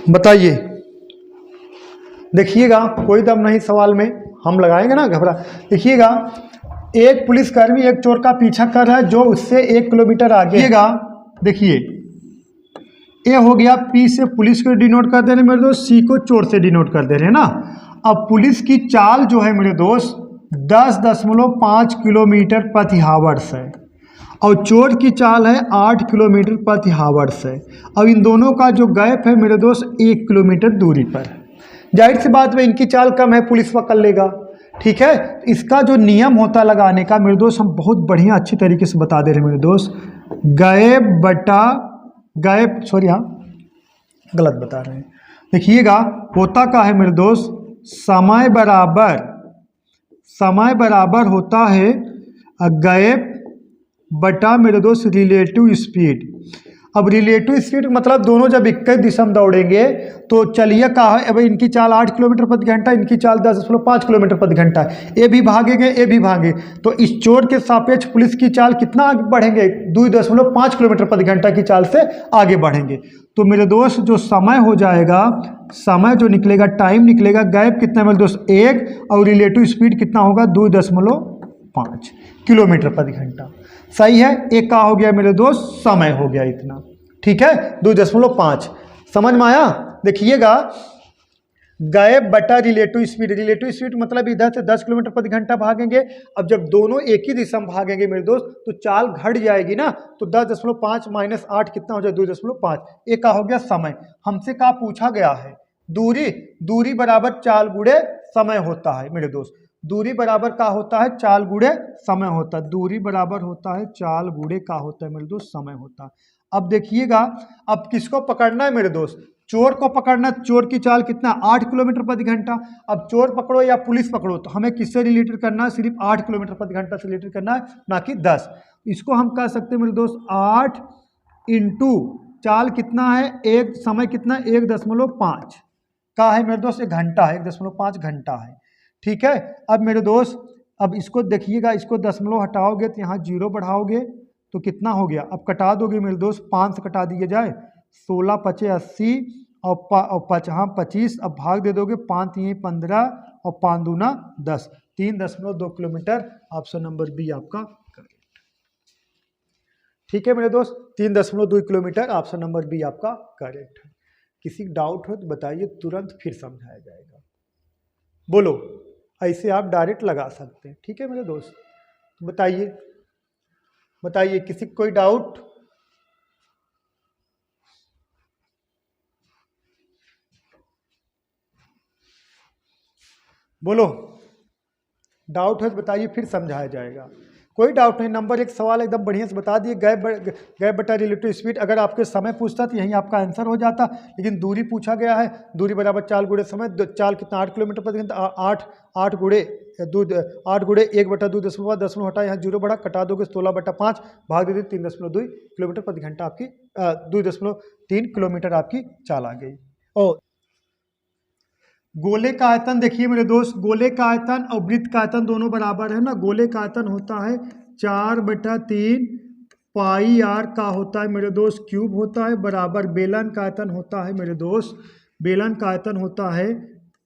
बताइए, देखिएगा, कोई दम नहीं सवाल में, हम लगाएंगे ना, घबरा। देखिएगा, एक पुलिसकर्मी एक चोर का पीछा कर रहा है जो उससे 1 किलोमीटर आगे। देखिए, ए हो गया, पी से पुलिस को डिनोट कर दे रहे हैं मेरे दोस्त, सी को चोर से डिनोट कर दे रहे हैं ना। अब पुलिस की चाल जो है मेरे दोस्त 10.5 किलोमीटर प्रति हावर्स है और चोर की चाल है 8 किलोमीटर प्रति हावर्स है। अब इन दोनों का जो गैप है मेरे दोस्त 1 किलोमीटर दूरी पर है। जाहिर सी बात में इनकी चाल कम है, पुलिस पकड़ लेगा, ठीक है। इसका जो नियम होता लगाने का मेरे दोस्त, हम बहुत बढ़िया अच्छी तरीके से बता दे रहे हैं मेरे दोस्त, हाँ गलत बता रहे हैं। देखिएगा, होता का है मेरे दोस्त, समय बराबर होता है गैप बटा मेरे दोस्त रिलेटिव स्पीड। अब रिलेटिव स्पीड मतलब दोनों जब 21 दिशा में दौड़ेंगे तो चलिए कहा है, अब इनकी चाल 8 किलोमीटर प्रति घंटा, इनकी चाल 10.5 किलोमीटर प्रति घंटा है, ए भी भागेंगे, तो इस चोर के सापेक्ष पुलिस की चाल कितना आगे बढ़ेंगे, 2.5 किलोमीटर प्रति घंटा की चाल से आगे बढ़ेंगे। तो मेरे दोस्त जो समय हो जाएगा, समय जो निकलेगा, टाइम निकलेगा, गैप कितना मेरे दोस्त 1 और रिलेटिव स्पीड कितना होगा 2.5 किलोमीटर प्रति घंटा। सही है, एक का हो गया मेरे दोस्त समय हो गया इतना, ठीक है, 2.5 समझ में आया। देखिएगा, गैप बटा रिलेटिव स्पीड मतलब इधर से 10 किलोमीटर प्रति घंटा भागेंगे। अब जब दोनों एक ही दिशा में भागेंगे मेरे दोस्त तो चाल घट जाएगी ना, तो 10.5 माइनस 8 कितना हो जाए 2.5। एक का हो गया समय। हमसे क्या पूछा गया है, दूरी बराबर चाल गुणे समय होता है मेरे दोस्त, दूरी बराबर का होता है चाल गुणे समय होता है, दूरी बराबर होता है चाल गुणे का होता है मेरे दोस्त समय होता है। अब देखिएगा, अब किसको पकड़ना है मेरे दोस्त, चोर को पकड़ना। चोर की चाल कितना 8 किलोमीटर प्रति घंटा। अब चोर पकड़ो या पुलिस पकड़ो तो हमें किससे रिलेटेड करना है, सिर्फ 8 किलोमीटर प्रति घंटा से रिलेटेड करना है, ना कि 10। इसको हम कह सकते हैं मेरे दोस्त 8 इंटू चाल कितना है, एक समय कितना 1.5 का है मेरे दोस्त, 1 घंटा है, 1.5 घंटा है, ठीक है। अब मेरे दोस्त, अब इसको देखिएगा, इसको दशमलव हटाओगे तो यहाँ 0 बढ़ाओगे तो कितना हो गया, अब कटा दोगे मेरे दोस्त, 5 से कटा दिए जाए, 16 5 80 और 25, अब भाग दे दोगे, 5 3 15 और 5 दूना 10, 3.2 किलोमीटर। ऑप्शन नंबर बी आपका करेक्ट, ठीक है मेरे दोस्त, 3.2 किलोमीटर, ऑप्शन नंबर बी आपका करेक्ट है। किसी डाउट हो तो बताइए, तुरंत फिर समझाया जाएगा, बोलो, ऐसे आप डायरेक्ट लगा सकते हैं, ठीक है मेरे दोस्त। बताइए किसी को कोई डाउट। बोलो, डाउट है तो बताइए, फिर समझाया जाएगा, कोई डाउट नहीं। नंबर 1 सवाल एकदम बढ़िया से बता दिए, गैप बटा रिलेटिव स्पीड। अगर आपके समय पूछता तो यहीं आपका आंसर हो जाता, लेकिन दूरी पूछा गया है, दूरी बराबर चाल गुणे समय, चाल कितना 8 किलोमीटर प्रति घंटा, 8 गुणे 1 बटा 2.5 हटा, यहाँ 0 बढ़ा, कटा दोगे 16/5, भाग दे 3.2 किलोमीटर प्रति घंटा, आपकी 2.3 किलोमीटर आपकी चाल आ गई। और गोले का आयतन देखिए मेरे दोस्त, गोले का आयतन और वृत्त का आयतन दोनों बराबर है ना। गोले का आयतन होता है 4/3 पाई r का होता है मेरे दोस्त, क्यूब होता है, बराबर बेलन का आयतन होता है मेरे दोस्त बेलन का आयतन होता है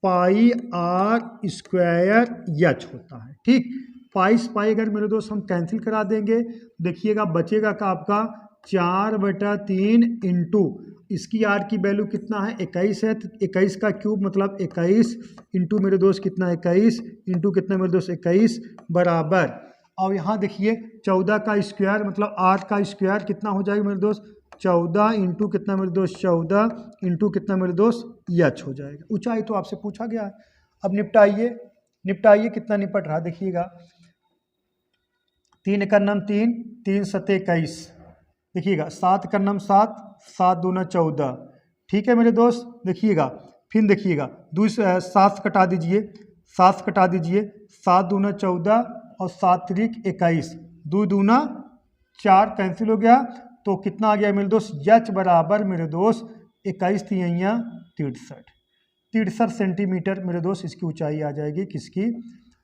पाई आर स्क्वायर एच होता है। ठीक, पाई से पाई अगर मेरे दोस्त हम कैंसिल करा देंगे, देखिएगा बचेगा का आपका 4/3 इंटू इसकी आर की वैल्यू कितना है 21 है, तो 21 का क्यूब मतलब 21 इंटू मेरे दोस्त कितना 21 इंटू कितना मेरे दोस्त 21 बराबर, और यहाँ देखिए 14 का स्क्वायर मतलब आर का स्क्वायर कितना हो जाएगा मेरे दोस्त 14 इंटू कितना मेरे दोस्त 14 इंटू कितना मेरे दोस्त एच हो जाएगा। ऊंचाई तो आपसे पूछा गया है। अब निपटाइए कितना निपट रहा देखिएगा, 3 का नम 3, 3 सते 21, देखिएगा 7 का नम 7, 7 दूना 14। ठीक है मेरे दोस्त, देखिएगा फिर देखिएगा 7 कटा दीजिए, 7 कटा दीजिए, 7 दूना 14 और 7 त्रिक 21, 2 दूना 4 कैंसिल हो गया, तो कितना आ गया मेरे दोस्त एच बराबर मेरे दोस्त 21 तिहैया 63 सेंटीमीटर मेरे दोस्त इसकी ऊंचाई आ जाएगी, किसकी,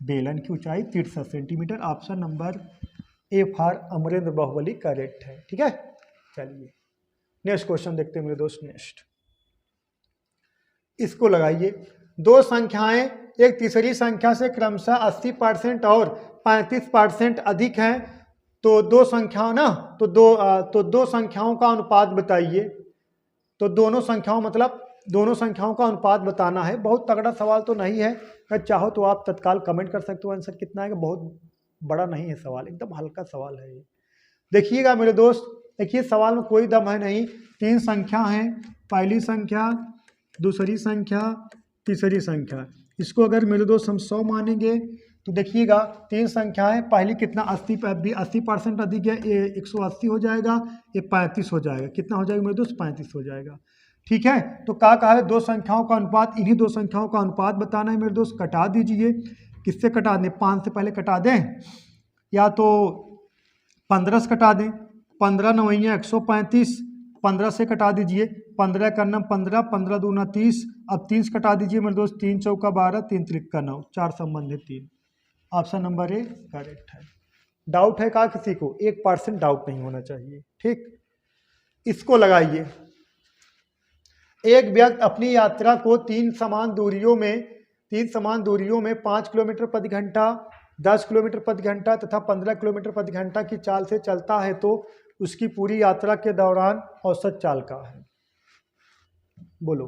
बेलन की ऊंचाई 63 centimetre. Option number A for Amarendra Baahubali correct है। ठीक है, चलिए नेक्स्ट क्वेश्चन देखते हैं मेरे दोस्त। नेक्स्ट इसको लगाइए, दो संख्याएं एक तीसरी संख्या से क्रमशः 80% और 35% अधिक हैं, तो दो संख्याओं ना तो दो संख्याओं का अनुपात बताइए। तो दोनों संख्याओं का अनुपात बताना है। बहुत तगड़ा सवाल तो नहीं है, अगर चाहो तो आप तत्काल कमेंट कर सकते हो आंसर कितना है, बहुत बड़ा नहीं है सवाल, एकदम हल्का सवाल है ये। देखिएगा मेरे दोस्त, देखिए सवाल में कोई दम है नहीं, 3 संख्या हैं, पहली संख्या, दूसरी संख्या, तीसरी संख्या। इसको अगर मेरे दोस्त हम 100 मानेंगे तो देखिएगा 3 संख्याएं, पहली कितना 80% अधिक है, ये 180 हो जाएगा, ये 35 हो जाएगा, कितना हो जाएगा मेरे दोस्त 35 हो जाएगा। ठीक है, तो कहा है दो संख्याओं का अनुपात, इन्हीं दो संख्याओं का अनुपात बताना है मेरे दोस्त। कटा दीजिए, किससे कटा दें, 5 से पहले कटा दें या तो 15 से कटा दें, 15 नवैया 135, 15 से कटा दीजिए, 15 का नम 15, 15 दूना 30, अब 3 से कटा दीजिए मेरे दोस्त, 3 चौका 12, 3 त्रिक 9, 4 संबंधित 3। ऑप्शन नंबर ए करेक्ट है। डाउट है का किसी को, 1% डाउट नहीं होना चाहिए। ठीक, इसको लगाइए, एक व्यक्ति अपनी यात्रा को 3 समान दूरियों में 5 किलोमीटर प्रति घंटा, 10 किलोमीटर प्रति घंटा तथा 15 किलोमीटर प्रति घंटा की चाल से चलता है, तो उसकी पूरी यात्रा के दौरान औसत चाल का है। बोलो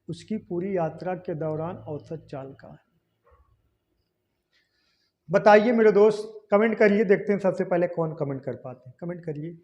उसकी पूरी यात्रा के दौरान औसत चाल का है, बताइए मेरे दोस्त, कमेंट करिए, देखते हैं सबसे पहले कौन कमेंट कर पाते हैं, कमेंट करिए।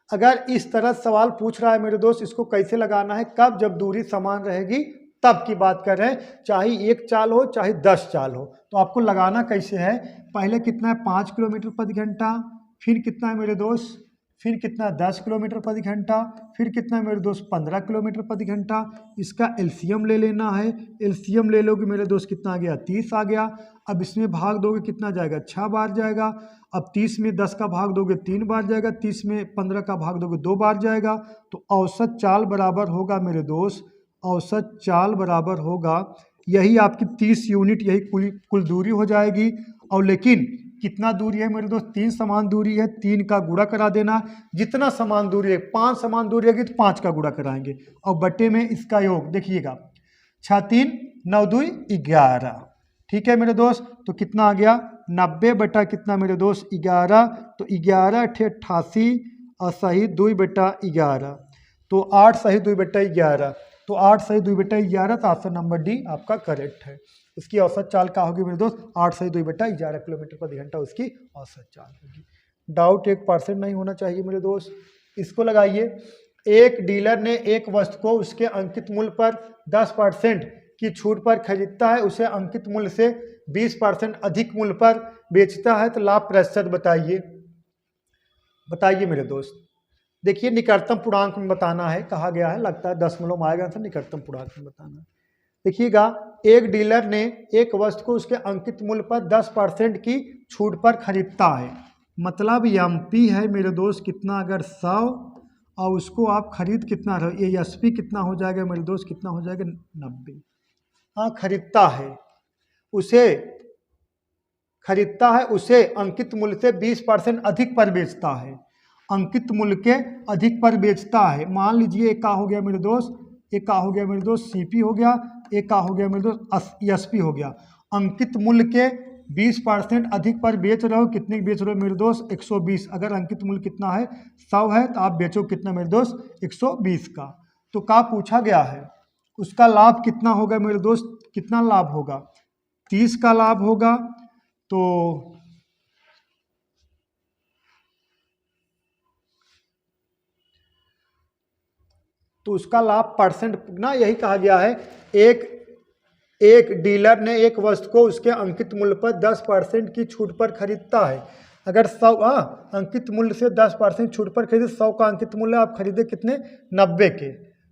अगर इस तरह सवाल पूछ रहा है मेरे दोस्त, इसको कैसे लगाना है, कब, जब दूरी समान रहेगी तब की बात कर रहे हैं, चाहे 1 चाल हो चाहे 10 चाल हो। तो आपको लगाना कैसे है, पहले कितना है 5 किलोमीटर प्रति घंटा, फिर कितना है मेरे दोस्त, फिर कितना 10 किलोमीटर प्रति घंटा, फिर कितना है मेरे दोस्त 15 किलोमीटर प्रति घंटा। इसका एलसीएम ले लेना है, एलसीएम ले लोगे मेरे दोस्त कितना आ गया 30 आ गया। अब इसमें भाग दोगे कितना जाएगा 6 बार जाएगा। अब 30 में 10 का भाग दोगे 3 बार जाएगा, 30 में 15 का भाग दोगे 2 बार जाएगा। तो औसत चाल बराबर होगा मेरे दोस्त, औसत चाल बराबर होगा, यही आपकी 30 यूनिट, यही कुल दूरी हो जाएगी। और लेकिन कितना दूरी है मेरे दोस्त, 3 समान दूरी है, 3 का गुणा करा देना, जितना समान दूरी है, 5 समान दूरी है तो 5 का गुणा कराएंगे और बट्टे में इसका योग देखिएगा, 6 3 9 2 11। ठीक है मेरे दोस्त, तो कितना आ गया 90 बटा कितना मेरे दोस्त 11, तो 11 अठे 88 और सही 2 बटा 11, तो 8 सही 2 बटा 11, तो 8 सही 2 बटा 11, तो ऑप्शन नंबर डी आपका करेक्ट है। उसकी औसत चाल क्या होगी मेरे दोस्त, 8 सही 2 बटा 11 किलोमीटर प्रति घंटा उसकी औसत चाल होगी। डाउट 1% नहीं होना चाहिए मेरे दोस्त। इसको लगाइए, एक डीलर ने एक वस्तु को उसके अंकित मूल्य पर 10% की छूट पर खरीदता है, उसे अंकित मूल्य से 20% अधिक मूल्य पर बेचता है, तो लाभ प्रतिशत बताइए। बताइए मेरे दोस्त, देखिए निकटतम पूर्णांक में बताना है, कहा गया है, लगता है दशमलव में आएगा, तो निकटतम पूर्णांक में बताना है। देखिएगा, एक डीलर ने एक वस्तु को उसके अंकित मूल्य पर 10% की छूट पर खरीदता है, मतलब एमपी है मेरे दोस्त कितना, अगर 100 और उसको आप खरीद कितना रहे, ये एसपी कितना हो जाएगा मेरे दोस्त, कितना हो जाएगा 90। हाँ, खरीदता है उसे अंकित मूल्य से 20% अधिक पर बेचता है, अंकित मूल्य के अधिक पर बेचता है। मान लीजिए क्या हो गया मेरे दोस्त, एक का हो गया मेरे दोस्त सीपी हो गया, एक का हो गया मेरे दोस्त एसपी हो गया। अंकित मूल्य के 20% अधिक पर बेच रहे हो, कितने बेच रहे हो मेरे दोस्त 120। अगर अंकित मूल्य कितना है 100 है तो आप बेचो कितना मेरे दोस्त 120 का। तो का पूछा गया है उसका लाभ कितना होगा मेरे दोस्त, कितना लाभ होगा 30 का लाभ होगा। तो उसका लाभ परसेंट ना यही कहा गया है। एक डीलर ने एक वस्तु को उसके अंकित मूल्य पर 10% की छूट पर खरीदता है। अगर 100 अंकित मूल्य से 10% छूट पर खरीदे, 100 का अंकित मूल्य आप खरीदे कितने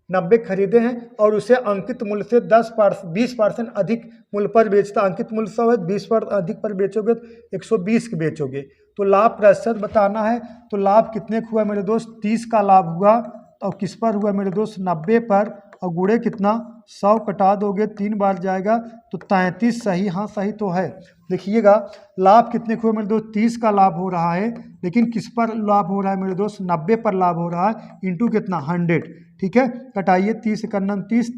90 खरीदे हैं और उसे अंकित मूल्य से 20% अधिक मूल्य पर बेचता। अंकित मूल्य 100 है, 20% अधिक पर बेचोगे तो 120 के बेचोगे। तो लाभ प्रतिशत बताना है, तो लाभ कितने का हुआ मेरे दोस्त 30 का लाभ हुआ। और किस पर हुआ मेरे दोस्त 90 पर, और गुणे कितना 100 कटा दोगे 3 बार जाएगा तो 33 सही। हाँ सही तो है। देखिएगा लाभ कितने हुए मेरे दोस्त 30 का लाभ हो रहा है, लेकिन किस पर लाभ हो रहा है मेरे दोस्त 90 पर लाभ हो रहा है, इंटू कितना 100। ठीक है, कटाइए 30 एकन्नम 30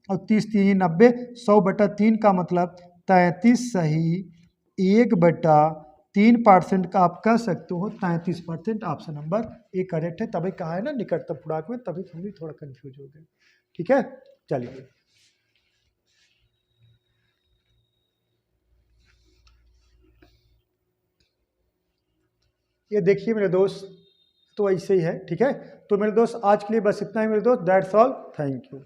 और 30 3 90, 100/3 का मतलब 33 सही, 1/3% का आप कह सकते हो 33%। ऑप्शन नंबर ए करेक्ट है। तभी कहा है ना निकटतम पूर्णांक में, तभी हम भी थोड़ा कंफ्यूज हो गए। ठीक है, चलिए ये देखिए मेरे दोस्त, तो ऐसे ही है। ठीक है, तो मेरे दोस्त आज के लिए बस इतना ही मेरे दोस्त। That's all, thank you.